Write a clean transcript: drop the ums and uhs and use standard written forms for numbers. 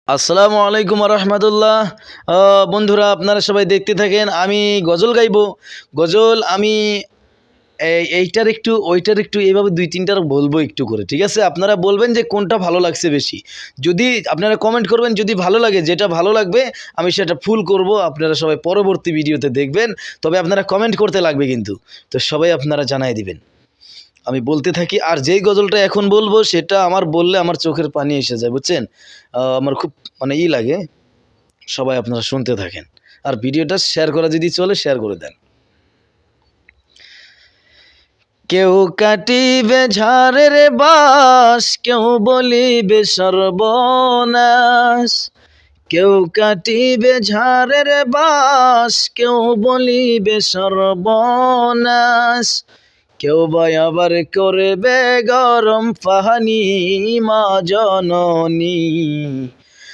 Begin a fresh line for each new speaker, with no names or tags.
আসসালামু আলাইকুম রহমতুল্লাহ। বন্ধুরা, আপনারা সবাই দেখতে থাকেন। আমি গজল গাইবো। গজল আমি এইটার একটু ওইটার একটু এইভাবে দুই তিনটার বলবো একটু করে, ঠিক আছে? আপনারা বলবেন যে কোনটা ভালো লাগছে বেশি। যদি আপনারা কমেন্ট করবেন, যদি ভালো লাগে, যেটা ভালো লাগবে আমি সেটা ফুল করব। আপনারা সবাই পরবর্তী ভিডিওতে দেখবেন। তবে আপনারা কমেন্ট করতে লাগবে কিন্তু। তো সবাই আপনারা জানাই দিবেন। আমি বলতে থাকি, আর যেই গজলটা এখন বলবো সেটা আমার বললে আমার চোখের পানি এসে যায়, বুঝছেন? আমার খুব মানে লাগে। সবাই আপনারা শুনতে থাকেন, আর ভিডিওটা শেয়ার করা যদি চলে শেয়ার করে দেন। কেউ কাটিবে ঝাড়ের বাস, কেউ বলিবে সর্বনাশ। কেউ কাটিবে ঝাড়ের বাস, কেউ বলিবে সর্বনাশ। কেউ বা আবার করবে গরম পানি মা জননী।